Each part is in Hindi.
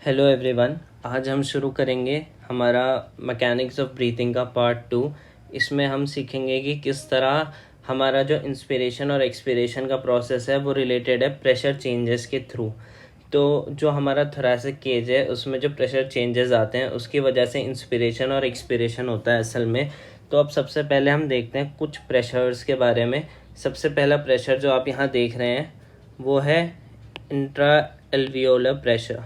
Hello everyone. आज हम शुरू करेंगे हमारा मैकेनिक्स ऑफ ब्रीथिंग का पार्ट 2। इसमें हम सीखेंगे कि किस तरह हमारा जो इंस्पिरेशन और एक्सपिरेशन का प्रोसेस है वो रिलेटेड है प्रेशर चेंजेस के थ्रू। तो जो हमारा थोरैसिक केज है उसमें जो प्रेशर चेंजेस आते हैं उसकी वजह से इंस्पिरेशन और एक्सपिरेशन होता है असल में। तो अब सबसे पहले हम देखते हैं कुछ प्रेशर्स के बारे में। सबसे पहला प्रेशर जो आप यहाँ देख रहे हैं वो है इंट्रा एल्वियोलर प्रेशर,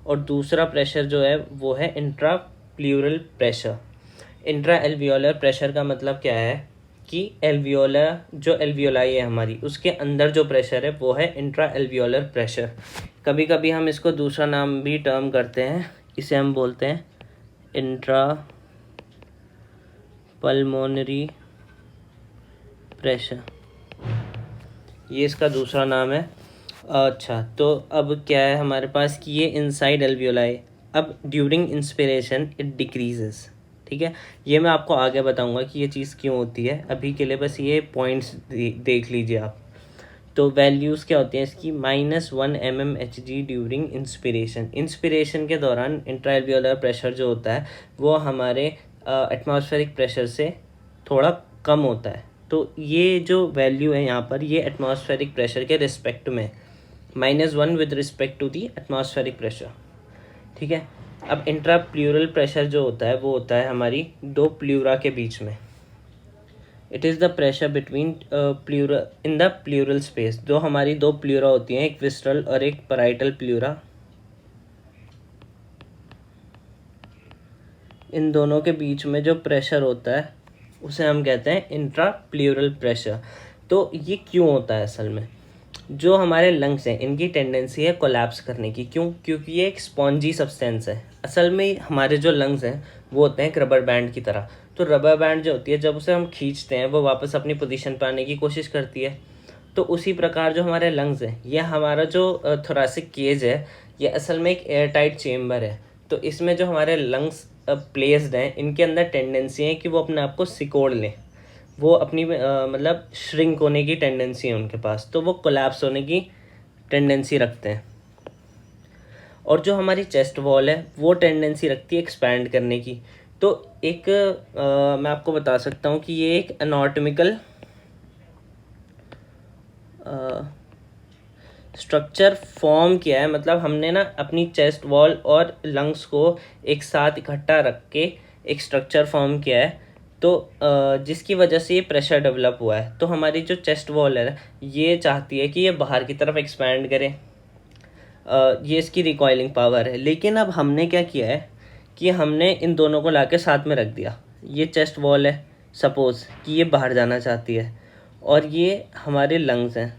और दूसरा प्रेशर जो है वो है intra plural pressure. Intra alveolar pressure का मतलब क्या है कि एल्वियोलर जो एल्वियोलाई है हमारी उसके अंदर जो प्रेशर है वो है इंट्रा एल्वियोलर प्रेशर। कभी कभी हम इसको दूसरा नाम भी टर्म करते हैं, इसे हम बोलते हैं इंट्रा पल्मोनरी प्रेशर, ये इसका दूसरा नाम है। अच्छा, तो अब क्या है हमारे पास कि ये इनसाइड एल्वियोलाई, अब ड्यूरिंग इंस्पिरेशन इट डिक्रीजेस। ठीक है, ये मैं आपको आगे बताऊंगा कि ये चीज़ क्यों होती है। अभी के लिए बस ये पॉइंट्स देख लीजिए आप। तो वैल्यूज़ क्या होती हैं इसकी, -1 mmHg ड्यूरिंग इंस्पिरेशन। इंस्पिरेशन के दौरान इंट्रा एल्वियोलर प्रेशर जो होता है वो हमारे एटमॉस्फेरिक प्रेशर से थोड़ा कम होता है। तो ये जो वैल्यू है यहाँ पर ये एटमॉस्फेरिक प्रेशर के रिस्पेक्ट में, -1 with respect to the atmospheric pressure. ठीक है, अब इंट्रा प्लूरल प्रेशर जो होता है वो होता है हमारी दो प्लूरा के बीच में। It is the pressure between pleura in the plural space. जो हमारी दो प्लूरा होती हैं, एक विस्ट्रल और एक पैराइटल प्लूरा, इन दोनों के बीच में जो प्रेशर होता है उसे हम कहते हैं इंट्रा प्लूरल प्रेशर। तो ये क्यों होता है असल में, जो हमारे लंग्स हैं इनकी टेंडेंसी है कोलैप्स करने की। क्यों? क्योंकि ये एक स्पॉन्जी सब्सटेंस है। असल में हमारे जो लंग्स हैं वो होते हैं एक रबर बैंड की तरह। तो रबर बैंड जो होती है जब उसे हम खींचते हैं वो वापस अपनी पोजीशन पर आने की कोशिश करती है। तो उसी प्रकार जो हमारे लंग्स हैं, ये हमारा जो थोरैसिक केज है ये असल में एक एयर टाइट चेम्बर है। तो इसमें जो हमारे लंग्स प्लेस्ड हैं इनके अंदर टेंडेंसी है कि वो अपने आप को सिकोड़ लें, वो अपनी मतलब श्रिंक होने की टेंडेंसी है उनके पास, तो वो कोलैप्स होने की टेंडेंसी रखते हैं। और जो हमारी चेस्ट वॉल है वो टेंडेंसी रखती है एक्सपैंड करने की। तो एक मैं आपको बता सकता हूँ कि ये एक एनाटॉमिकल स्ट्रक्चर फॉर्म किया है। मतलब हमने ना अपनी चेस्ट वॉल और लंग्स को एक साथ इकट्ठा रख के एक स्ट्रक्चर फॉर्म किया है। तो जिसकी वजह से ये प्रेशर डेवलप हुआ है। तो हमारी जो चेस्ट वॉल है ये चाहती है कि ये बाहर की तरफ एक्सपैंड करे, ये इसकी रिकॉइलिंग पावर है। लेकिन अब हमने क्या किया है कि हमने इन दोनों को लाके साथ में रख दिया। ये चेस्ट वॉल है, सपोज़ कि ये बाहर जाना चाहती है, और ये हमारे लंग्स हैं,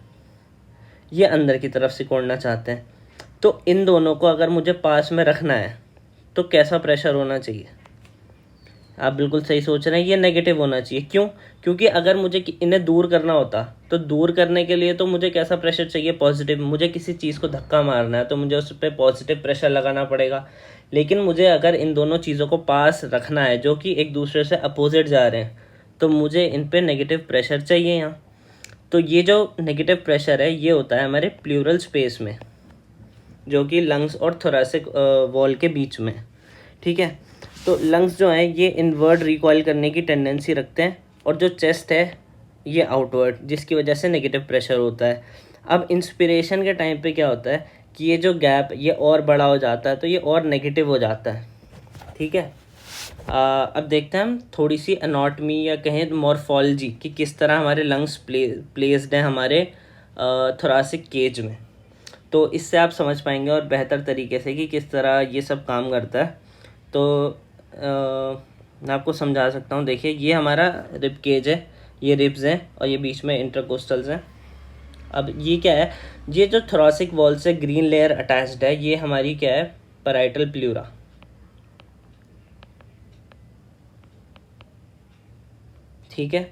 ये अंदर की तरफ सिकोड़ना चाहते हैं। तो इन दोनों को अगर मुझे पास में रखना है तो कैसा प्रेशर होना चाहिए? आप बिल्कुल सही सोच रहे हैं, ये नेगेटिव होना चाहिए। क्यों? क्योंकि अगर मुझे इन्हें दूर करना होता तो दूर करने के लिए तो मुझे कैसा प्रेशर चाहिए? पॉजिटिव। मुझे किसी चीज़ को धक्का मारना है तो मुझे उस पर पॉजिटिव प्रेशर लगाना पड़ेगा। लेकिन मुझे अगर इन दोनों चीज़ों को पास रखना है जो कि एक दूसरे से अपोजिट जा रहे हैं, तो मुझे इन पर नेगेटिव प्रेशर चाहिए यहाँ। तो ये जो नेगेटिव प्रेशर है ये होता है हमारे प्लूरल स्पेस में, जो कि लंग्स और थोरैसिक वॉल के बीच में। ठीक है, तो लंग्स जो हैं ये इनवर्ड रिकॉइल करने की टेंडेंसी रखते हैं, और जो चेस्ट है ये आउटवर्ड, जिसकी वजह से नेगेटिव प्रेशर होता है। अब इंस्पिरेशन के टाइम पे क्या होता है कि ये जो गैप ये और बड़ा हो जाता है, तो ये और नेगेटिव हो जाता है। ठीक है, अब देखते हैं हम थोड़ी सी एनाटॉमी या कहें मॉर्फोलॉजी कि किस तरह हमारे लंग्स प्लेस्ड हैं हमारे थोरैसिक केज में। तो इससे आप समझ पाएंगे और बेहतर तरीके से कि किस तरह ये सब काम करता है। तो मैं आपको समझा सकता हूँ। देखिए, ये हमारा रिब केज है, ये रिब्स हैं और ये बीच में इंटरकोस्टल्स हैं। अब ये क्या है, ये जो थोरैसिक वॉल से ग्रीन लेयर अटैच्ड है ये हमारी क्या है, पैराइटल प्लूरा। ठीक है,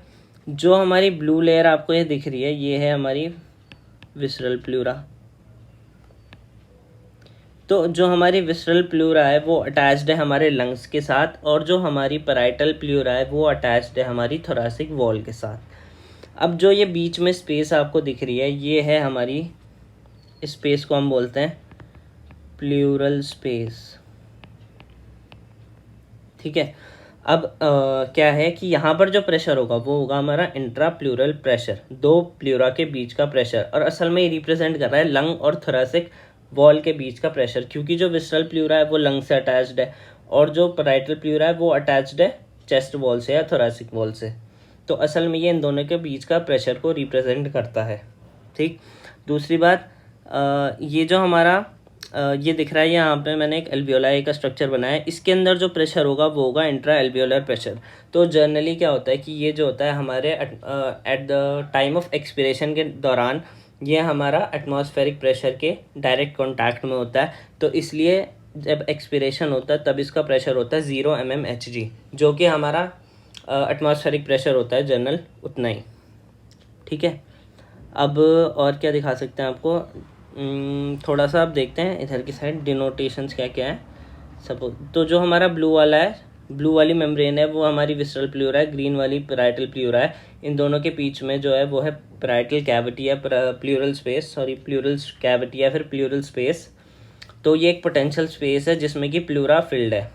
जो हमारी ब्लू लेयर आपको ये दिख रही है ये है हमारी विसरल प्लूरा। तो जो हमारी विसरल प्लूरा है वो अटैच्ड है हमारे लंग्स के साथ, और जो हमारी पैराइटल प्लूरा है वो अटैच्ड है हमारी थोरैसिक वॉल के साथ। अब जो ये बीच में स्पेस आपको दिख रही है ये है हमारी, स्पेस को हम बोलते हैं प्लूरल स्पेस। ठीक है। अब क्या है कि यहाँ पर जो प्रेशर होगा वो होगा हमारा इंट्रा प्लूरल प्रेशर, दो प्लूरा के बीच का प्रेशर, और असल में ये रिप्रेजेंट कर रहा है लंग और थोरेसिक वॉल के बीच का प्रेशर, क्योंकि जो विसरल प्लूरा है वो लंग से अटैच्ड है और जो पैराइटल प्लूरा है वो अटैच्ड है चेस्ट वॉल से या थोरेसिक वॉल से। तो असल में ये इन दोनों के बीच का प्रेशर को रिप्रेजेंट करता है। ठीक। दूसरी बात, ये जो हमारा ये दिख रहा है यहाँ पे मैंने एक एल्वियोलाई का स्ट्रक्चर बनाया है, इसके अंदर जो प्रेशर होगा वो होगा इंट्रा एल्वियोलर प्रेशर। तो जनरली क्या होता है कि ये जो होता है हमारे at the time of expiration के दौरान ये हमारा एटमॉस्फेरिक प्रेशर के डायरेक्ट कॉन्टैक्ट में होता है, तो इसलिए जब एक्सपिरेशन होता है तब इसका प्रेशर होता है 0 mmHg, जो कि हमारा एटमॉस्फेरिक प्रेशर होता है जनरल उतना ही। ठीक है। अब और क्या दिखा सकते हैं आपको, थोड़ा सा आप देखते हैं इधर की साइड डिनोटेशंस क्या क्या है। सपोज तो जो हमारा ब्लू वाला है, ब्लू वाली मेम्ब्रेन है वो हमारी विसरल प्लूरा है, ग्रीन वाली पैराइटल प्लूरा है। इन दोनों के बीच में जो है वो है पैराइटल कैविटी या प्लूरल स्पेस, प्लूरल कैविटी या फिर प्लूरल स्पेस। तो ये एक पोटेंशियल स्पेस है जिसमें कि प्लूरा फिल्ड है।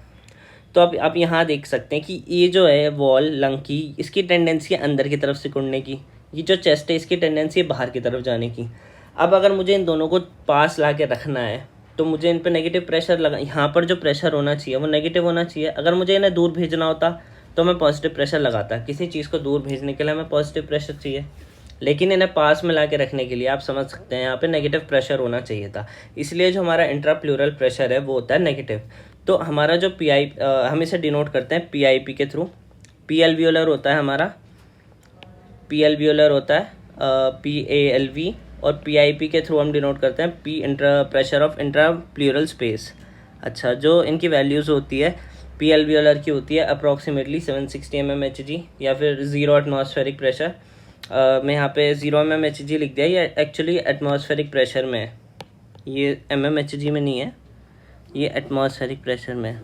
तो अब आप यहाँ देख सकते हैं कि ये जो है वॉल लंग की, इसकी टेंडेंसी है अंदर की तरफ सिकुड़ने की, ये जो चेस्ट है इसकी टेंडेंसी है बाहर की तरफ जाने की। अब अगर मुझे इन दोनों को पास ला के रखना है तो मुझे इन पर नेगेटिव प्रेशर लगा, यहाँ पर जो प्रेशर होना चाहिए वो नेगेटिव होना चाहिए। अगर मुझे इन्हें दूर भेजना होता तो मैं पॉजिटिव प्रेशर लगाता। किसी चीज़ को दूर भेजने के लिए हमें पॉजिटिव प्रेशर चाहिए, लेकिन इन्हें पास में ला के रखने के लिए आप समझ सकते हैं यहाँ पे नेगेटिव प्रेशर होना चाहिए था, इसलिए जो हमारा इंट्रा प्लूरल प्रेशर है वो होता है नेगेटिव। तो हमारा जो हम इसे डिनोट करते हैं PIP के थ्रू। पी एल्वियोलर होता है हमारा, पी एल्वियोलर होता है PALV, और PIP के थ्रू हम डिनोट करते हैं P intra pressure of intra plural space. अच्छा, जो इनकी वैल्यूज़ होती है पी एल्वियोलर की होती है अप्रॉक्सीमेटली 760 mmHg या फिर 0 एटमॉस्फेरिक प्रेशर। मैं यहाँ पे 0 mmHg लिख दिया, ये एक्चुअली एटमॉस्फेरिक प्रेशर में है, ये mmHg में नहीं है, ये एटमॉस्फेरिक प्रेशर में है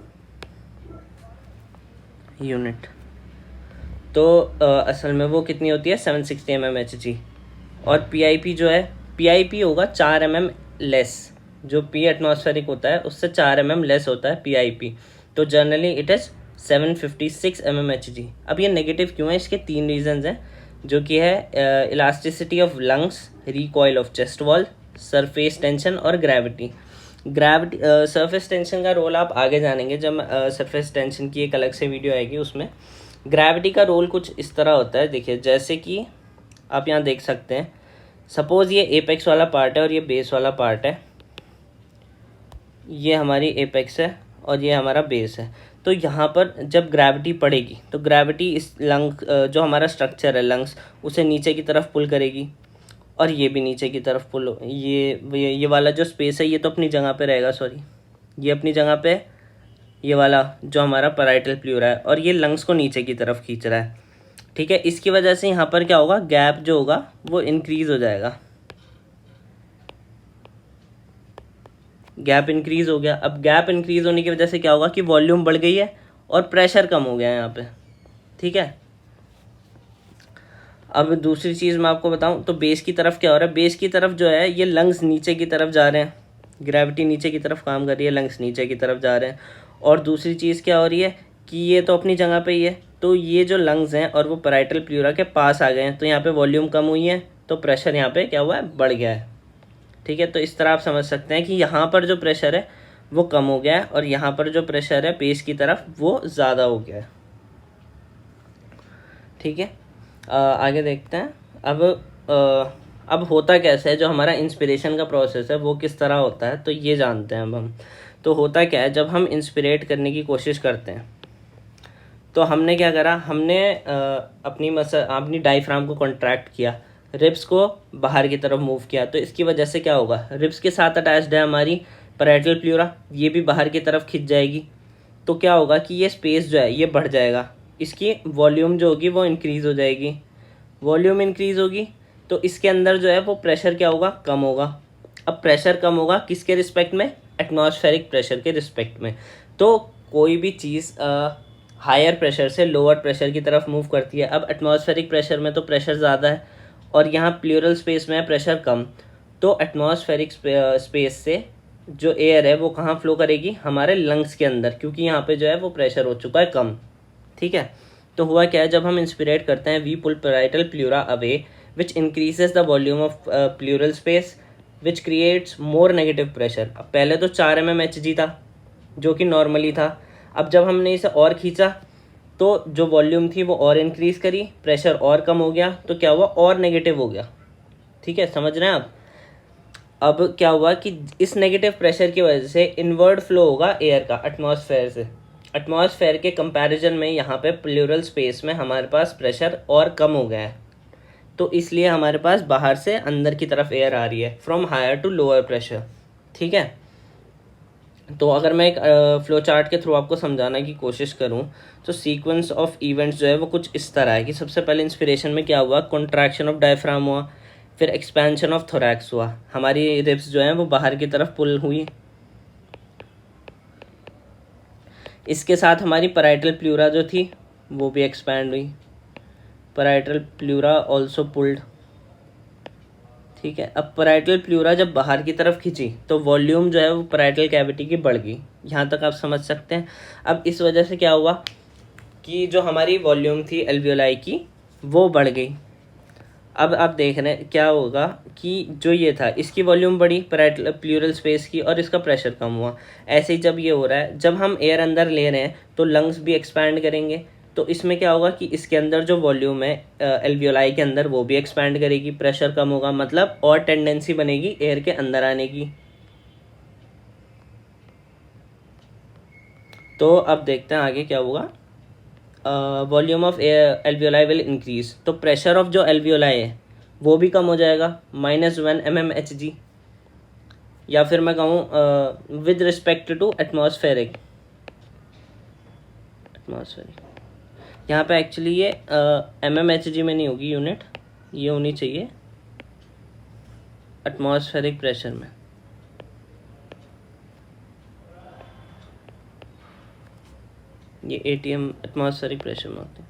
यूनिट। तो असल में वो कितनी होती है 760 mmHg। और PIP जो है, PIP होगा 4 mm लेस, जो P एटमॉस्फेरिक होता है उससे 4 mm लेस होता है PIP। तो जनरली इट इज़ 756 mmHg। अब ये नेगेटिव क्यों है, इसके 3 रीजंस हैं, जो कि है elasticity of lungs, recoil of chest wall, surface tension और ग्रेविटी। सरफेस टेंशन का रोल आप आगे जानेंगे जब सरफेस टेंशन की एक अलग से वीडियो आएगी उसमें। ग्रेविटी का रोल कुछ इस तरह होता है, देखिए जैसे कि आप यहाँ देख सकते हैं, सपोज़ ये एपेक्स वाला पार्ट है और ये बेस वाला पार्ट है, ये हमारी एपेक्स है और ये हमारा बेस है। तो यहाँ पर जब ग्रेविटी पड़ेगी तो ग्रेविटी इस लंग जो हमारा स्ट्रक्चर है लंग्स उसे नीचे की तरफ पुल करेगी, और ये भी नीचे की तरफ पुल, ये वाला जो स्पेस है ये तो अपनी जगह पे रहेगा, सॉरी ये अपनी जगह पे, ये वाला जो हमारा पैराइटल प्लूरा है, और ये लंग्स को नीचे की तरफ खींच रहा है। ठीक है। इसकी वजह से यहाँ पर क्या होगा, गैप जो होगा वो इंक्रीज हो जाएगा, गैप इंक्रीज हो गया। अब गैप इंक्रीज होने की वजह से क्या होगा कि वॉल्यूम बढ़ गई है और प्रेशर कम हो गया है यहाँ पे। ठीक है। अब दूसरी चीज़ मैं आपको बताऊं तो बेस की तरफ क्या हो रहा है, बेस की तरफ जो है ये लंग्स नीचे की तरफ जा रहे हैं, ग्रेविटी नीचे की तरफ काम कर रही है, लंग्स नीचे की तरफ जा रहे हैं। और दूसरी चीज़ क्या हो रही है कि ये तो अपनी जगह पे ही है, तो ये जो लंग्स हैं और वो पैराइटल प्लूरा के पास आ गए हैं, तो यहाँ पे वॉल्यूम कम हुई है तो प्रेशर यहाँ पे क्या हुआ है, बढ़ गया है। ठीक है। तो इस तरह आप समझ सकते हैं कि यहाँ पर जो प्रेशर है वो कम हो गया है और यहाँ पर जो प्रेशर है बेस की तरफ वो ज़्यादा हो गया है। ठीक है। आगे देखते हैं। अब होता कैसे है, जो हमारा इंस्पिरेशन का प्रोसेस है वो किस तरह होता है, तो ये जानते हैं अब हम। तो होता क्या है, जब हम इंस्पिरेट करने की कोशिश करते हैं तो हमने क्या करा, हमने अपनी डायफ्राम को कॉन्ट्रैक्ट किया, रिब्स को बाहर की तरफ मूव किया। तो इसकी वजह से क्या होगा, रिब्स के साथ अटैच्ड है हमारी पैराइटल प्लूरा, ये भी बाहर की तरफ खिंच जाएगी। तो क्या होगा कि ये स्पेस जो है ये बढ़ जाएगा, इसकी वॉल्यूम जो होगी वो इंक्रीज़ हो जाएगी। वॉल्यूम इंक्रीज़ होगी तो इसके अंदर जो है वो प्रेशर क्या होगा, कम होगा। अब प्रेशर कम होगा किसके रिस्पेक्ट में, एटमॉस्फेरिक प्रेशर के रिस्पेक्ट में। तो कोई भी चीज़ हायर प्रेशर से लोअर प्रेशर की तरफ मूव करती है। अब एटमॉस्फेरिक प्रेशर में तो प्रेशर ज़्यादा है और यहाँ प्लूरल स्पेस में है प्रेशर कम, तो एटमॉस्फेरिक स्पेस से जो एयर है वो कहाँ फ्लो करेगी, हमारे लंग्स के अंदर, क्योंकि यहाँ पे जो है वो प्रेशर हो चुका है कम। ठीक है, तो हुआ क्या है, जब हम इंस्पिरेट करते हैं we pull parietal pleura away which increases the volume of pleural space which creates more negative pressure. अब पहले तो 4 mmHg था जो कि नॉर्मली था, अब जब हमने इसे और खींचा तो जो वॉल्यूम थी वो और इंक्रीज करी, प्रेशर और कम हो गया, तो क्या हुआ, और नेगेटिव हो गया। ठीक है, समझ रहे हैं आप। अब क्या हुआ कि इस नेगेटिव प्रेशर की वजह से इनवर्ड फ्लो होगा एयर का एटमॉस्फेयर से। एटमॉस्फेयर के कंपैरिजन में यहाँ पे प्लूरल स्पेस में हमारे पास प्रेशर और कम हो गया है, तो इसलिए हमारे पास बाहर से अंदर की तरफ एयर आ रही है from higher to lower pressure. ठीक है, तो अगर मैं एक फ्लो चार्ट के थ्रू आपको समझाने की कोशिश करूं तो सीक्वेंस ऑफ इवेंट्स जो है वो कुछ इस तरह है कि सबसे पहले इंस्पिरेशन में क्या हुआ, कॉन्ट्रैक्शन ऑफ डायफ्राम हुआ, फिर एक्सपेंशन ऑफ थोरैक्स हुआ, हमारी रिब्स जो हैं वो बाहर की तरफ पुल हुई, इसके साथ हमारी पैराइटल प्लूरा जो थी वो भी एक्सपैंड हुई, पैराइटल प्लूरा ऑल्सो पुल्ड। ठीक है, अब पैराइटल प्लूरा जब बाहर की तरफ खींची तो वॉल्यूम जो है वो पैराइटल कैविटी की बढ़ गई, यहाँ तक आप समझ सकते हैं। अब इस वजह से क्या हुआ कि जो हमारी वॉल्यूम थी एल्वियोलाई की वो बढ़ गई। अब आप देख रहे हैं क्या होगा कि जो ये था इसकी वॉल्यूम बढ़ी पैराइटल प्लूरल स्पेस की और इसका प्रेशर कम हुआ। ऐसे ही जब ये हो रहा है, जब हम एयर अंदर ले रहे हैं तो लंग्स भी एक्सपैंड करेंगे, तो इसमें क्या होगा कि इसके अंदर जो वॉल्यूम है एल्वियोलाई के अंदर वो भी एक्सपैंड करेगी, प्रेशर कम होगा, मतलब और टेंडेंसी बनेगी एयर के अंदर आने की। तो अब देखते हैं आगे क्या होगा। Volume of alveoli will increase, तो प्रेशर ऑफ जो एल्वियोलाई है वो भी कम हो जाएगा, -1 mmHg, या फिर मैं कहूँ विद रिस्पेक्ट टू एटमॉस्फेरिक। यहाँ पे एक्चुअली ये mmHg में नहीं होगी यूनिट, ये होनी चाहिए एटमॉस्फेरिक प्रेशर में। ये ATM एटमॉस्फेरिक प्रेशर में होते हैं।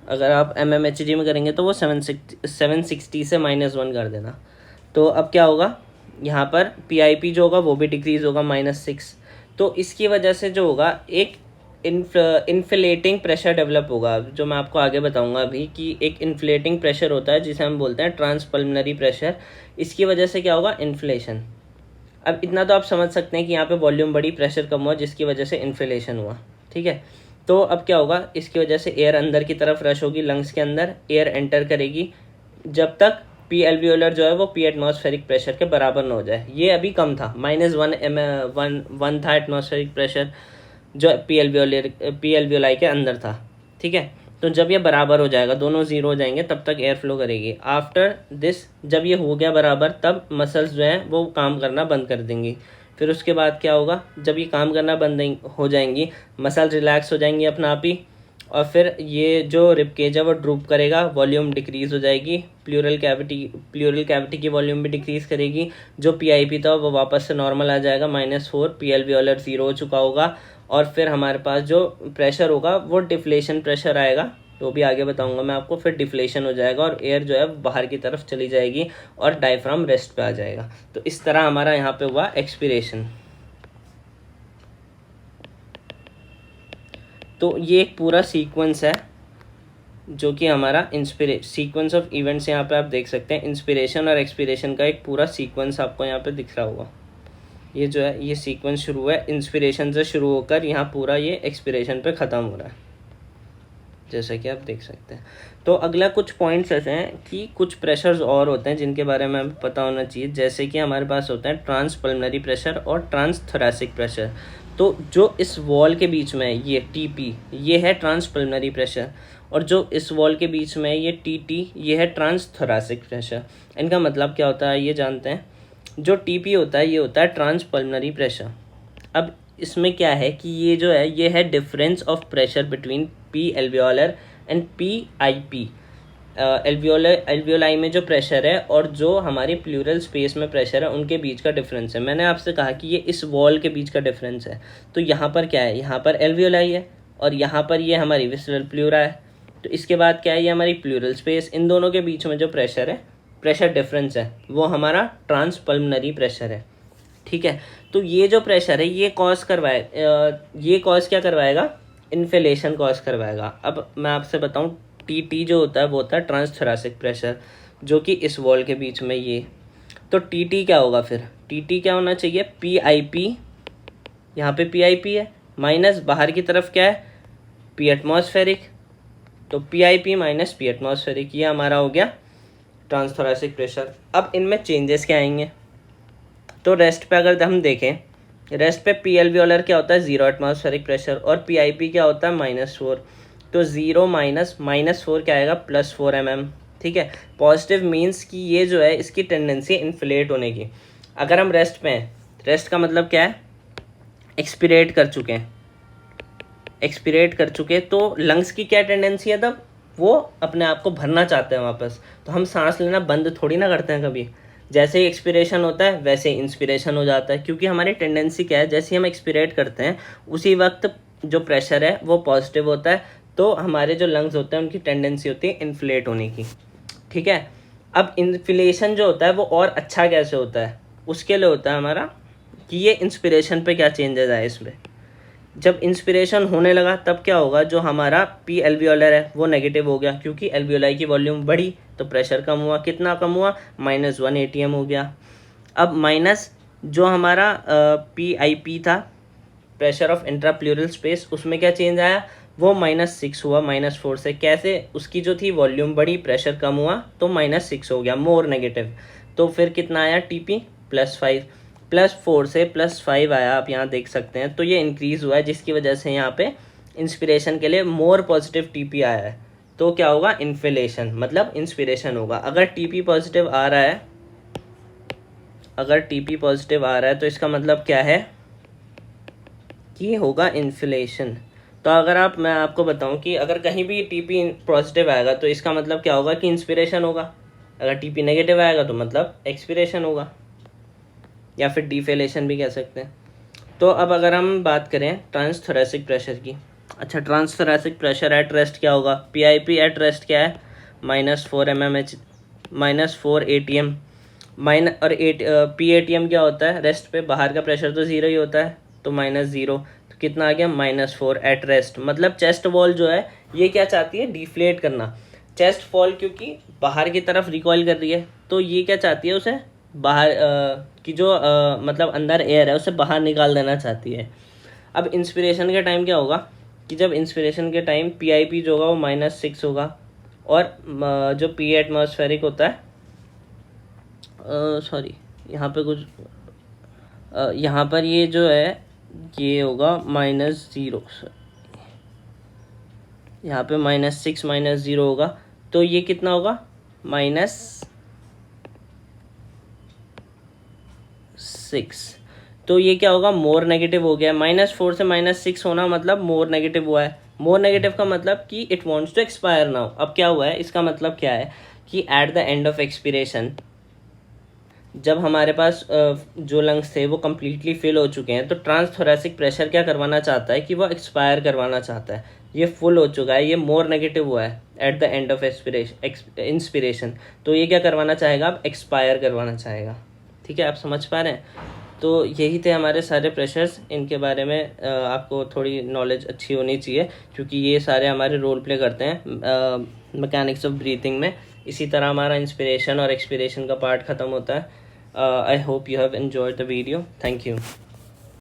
अगर आप mmHg में करेंगे तो वो 760 से -1 कर देना। तो अब क्या होगा, यहाँ पर PIP जो होगा वो भी डिक्रीज होगा -6। तो इसकी वजह से जो होगा एक इन्फ्लेटिंग प्रेशर डेवलप होगा, जो मैं आपको आगे बताऊंगा अभी कि एक इन्फ्लेटिंग प्रेशर होता है जिसे हम बोलते हैं ट्रांसपल्मनरी प्रेशर। इसकी वजह से क्या होगा, इन्फ्लेशन। अब इतना तो आप समझ सकते हैं कि यहाँ पे वॉल्यूम बढ़ी, प्रेशर कम हुआ, जिसकी वजह से इन्फ्लेशन हुआ। ठीक है, तो अब क्या होगा, इसकी वजह से एयर अंदर की तरफ रश होगी, लंग्स के अंदर एयर एंटर करेगी जब तक पी एल्वियोलर जो है वो पी एटमॉस्फेरिक प्रेशर के बराबर ना हो जाए। ये अभी कम था, -1 था एटमॉस्फेरिक प्रेशर जो पी एल्वियोलाई के अंदर था। ठीक है, तो जब ये बराबर हो जाएगा, दोनों जीरो हो जाएंगे, तब तक एयर फ्लो करेगी। आफ्टर दिस जब ये हो गया बराबर, तब मसल्स जो हैं वो काम करना बंद कर देंगी। फिर उसके बाद क्या होगा, जब ये काम करना बंद हो जाएंगी, मसल रिलैक्स हो जाएंगी अपना आप ही, और फिर ये जो रिब केज है वो ड्रूप करेगा, वॉल्यूम डिक्रीज हो जाएगी, प्लूरल कैविटी की वॉल्यूम भी डिक्रीज करेगी, जो PIP था वो वापस से नॉर्मल आ जाएगा, -4, पी एल्वियोलर 0 हो चुका होगा, और फिर हमारे पास जो प्रेशर होगा वो डिफ्लेशन प्रेशर आएगा, तो भी आगे बताऊंगा मैं आपको। फिर डिफ्लेशन हो जाएगा और एयर जो है बाहर की तरफ चली जाएगी और डायफ्राम रेस्ट पे आ जाएगा। तो इस तरह हमारा यहाँ पे हुआ एक्सपिरेशन। तो ये एक पूरा सीक्वेंस है जो कि हमारा सीक्वेंस ऑफ इवेंट्स यहाँ पे आप देख सकते हैं। इंस्पिरेशन और एक्सपिरेशन का एक पूरा सीक्वेंस आपको यहाँ पे दिख रहा होगा। ये जो है ये सीक्वेंस शुरू है इंस्पिरेशन से शुरू होकर यहाँ पूरा ये एक्सपिरेशन पे ख़त्म हो रहा है, जैसा कि आप देख सकते हैं। तो अगला कुछ पॉइंट्स ऐसे हैं कि कुछ प्रेशर्स और होते हैं जिनके बारे में हमें पता होना चाहिए, जैसे कि हमारे पास होता है ट्रांसपल्मनरी प्रेशर और ट्रांसथोरैसिक प्रेशर। तो जो इस वॉल के बीच में है ये TP, ये है ट्रांसपल्मनरी प्रेशर, और जो इस वॉल के बीच में है ये TT, ये है ट्रांसथोरैसिक प्रेशर। इनका मतलब क्या होता है ये जानते हैं। जो TP होता है ये होता है ट्रांसपल्मनरी प्रेशर। अब इसमें क्या है कि ये जो है ये है difference of pressure between P alveolar and PIP। Alveoli में जो प्रेशर है और जो हमारी प्लूरल स्पेस में प्रेशर है उनके बीच का डिफरेंस है। मैंने आपसे कहा कि ये इस वॉल के बीच का डिफरेंस है। तो यहाँ पर क्या है, यहाँ पर एल्वियोलाई है और यहाँ पर ये हमारी विसरल प्लूरा है। तो इसके बाद क्या है, ये हमारी प्लूरल स्पेस, इन दोनों के बीच में जो प्रेशर है, प्रेशर डिफरेंस है, वो हमारा ट्रांसपल्मनरी प्रेशर है। ठीक है। तो ये जो प्रेशर है ये ये कॉज क्या करवाएगा, इन्फ्लेशन कॉज करवाएगा। अब मैं आपसे बताऊं, टी जो होता है वो होता है ट्रांसथोरेसिक प्रेशर, जो कि इस वॉल के बीच में ये, तो टी क्या होगा फिर, टी क्या होना चाहिए, पी आई पी, यहाँ पे पी आई पी है, माइनस बाहर की तरफ क्या है, पी एटमॉस्फेरिक, तो P I P minus P atmospheric, ये हमारा हो गया ट्रांसथोरेसिक प्रेशर। अब इनमें चेंजेस क्या आएंगे, तो रेस्ट पे अगर हम देखें, रेस्ट पे पी एल्वियोलर क्या होता है, 0 एटमॉस्फेरिक प्रेशर, और पी आई पी क्या होता है, -4, तो 0 माइनस -4 क्या आएगा, +4 mm, ठीक है। पॉजिटिव मीन्स कि ये जो है इसकी टेंडेंसी इन्फ्लेट होने की। अगर हम रेस्ट पे हैं, रेस्ट का मतलब क्या है, एक्सपिरेट कर चुके हैं, एक्सपिरेट कर चुके, तो लंग्स की क्या टेंडेंसी है, तब वो अपने आप को भरना चाहते हैं वापस, तो हम सांस लेना बंद थोड़ी ना करते हैं कभी। जैसे ही एक्सपिरेशन होता है वैसे ही इंस्पिरेशन हो जाता है, क्योंकि हमारी टेंडेंसी क्या है, जैसे ही हम एक्सपिरेट करते हैं उसी वक्त जो प्रेशर है वो पॉजिटिव होता है, तो हमारे जो लंग्स होते हैं उनकी टेंडेंसी होती है इन्फ्लेट होने की, ठीक है। अब इन्फ्लेशन जो होता है वो और अच्छा कैसे होता है, उसके लिए होता है हमारा कि ये इंस्पिरेशन पे क्या चेंजेस आए इसमें। जब इंस्पिरेशन होने लगा तब क्या होगा, जो हमारा पी एल्वियोलर है वो नेगेटिव हो गया, क्योंकि एल्वियोलाई की वॉल्यूम बढ़ी तो प्रेशर कम हुआ, कितना कम हुआ, -1 ATM हो गया। अब माइनस जो हमारा पी आई पी था, प्रेशर ऑफ इंट्राप्लूरल स्पेस, उसमें क्या चेंज आया, वो -6 हुआ, -4 से, कैसे, उसकी जो थी वॉल्यूम बढ़ी, प्रेशर कम हुआ तो -6 हो गया, मोर नेगेटिव। तो फिर कितना आया, टीपी +5, +4 से +5 आया, आप यहाँ देख सकते हैं। तो ये इंक्रीज़ हुआ है, जिसकी वजह से यहाँ पे इंस्पिरेशन के लिए मोर पॉजिटिव टीपी आया है। तो क्या होगा, इन्फ्लेशन मतलब इंस्पिरेशन होगा। अगर टीपी पॉजिटिव आ रहा है, अगर टीपी पॉजिटिव आ रहा है तो इसका मतलब क्या है कि होगा इन्फ्लेशन। तो अगर मैं आपको बताऊं कि अगर कहीं भी टीपी पॉजिटिव आएगा तो इसका मतलब क्या होगा कि इंस्पिरेशन होगा, अगर टीपी नेगेटिव आएगा तो मतलब एक्सपिरेशन होगा, या फिर डिफेलेशन भी कह सकते हैं। तो अब अगर हम बात करें ट्रांसथोरेसिक प्रेशर की, अच्छा ट्रांसथोरेसिक प्रेशर एट रेस्ट क्या होगा, P I P at rest क्या है, -4 mmH, -4 ATM, और पी ATM क्या होता है, रेस्ट पे बाहर का प्रेशर तो 0 ही होता है, तो -0, तो कितना आ गया, -4 एट रेस्ट। मतलब चेस्ट वॉल जो है ये क्या चाहती है, डिफ्लेट करना, चेस्ट फॉल क्योंकि बाहर की तरफ रिकॉइल कर रही है, तो ये क्या चाहती है, उसे बाहर की जो मतलब अंदर एयर है उसे बाहर निकाल देना चाहती है। अब इंस्पिरेशन के टाइम क्या होगा कि जब इंस्पिरेशन के टाइम पी आई पी जो होगा वो -6 होगा, और जो पी एटमॉस्फेरिक होता है, सॉरी यहाँ पे कुछ यहाँ पर ये जो है ये होगा -0, यहाँ पे -6 -0 होगा, तो ये कितना होगा, -6, तो ये क्या होगा, मोर नेगेटिव हो गया। -4 से -6 होना मतलब मोर नेगेटिव हुआ है, मोर नेगेटिव का मतलब कि it wants to expire now. अब क्या हुआ है, इसका मतलब क्या है कि at the end of expiration, जब हमारे पास जो लंग्स थे वो कम्प्लीटली फिल हो चुके हैं, तो ट्रांसथोरेसिक प्रेशर क्या करवाना चाहता है कि वो एक्सपायर करवाना चाहता है। ये फुल हो चुका है, ये मोर नेगेटिव हुआ है eight the end of inspiration, तो ये क्या करवाना चाहेगा, अब एक्सपायर करवाना चाहेगा, ठीक है। आप समझ पा रहे हैं। तो यही थे हमारे सारे प्रेशर्स, इनके बारे में आपको थोड़ी नॉलेज अच्छी होनी चाहिए, क्योंकि ये सारे हमारे रोल प्ले करते हैं मैकेनिक्स ऑफ ब्रीथिंग में। इसी तरह हमारा इंस्पिरेशन और एक्सपिरेशन का पार्ट ख़त्म होता है। I hope you have enjoyed the video, thank you.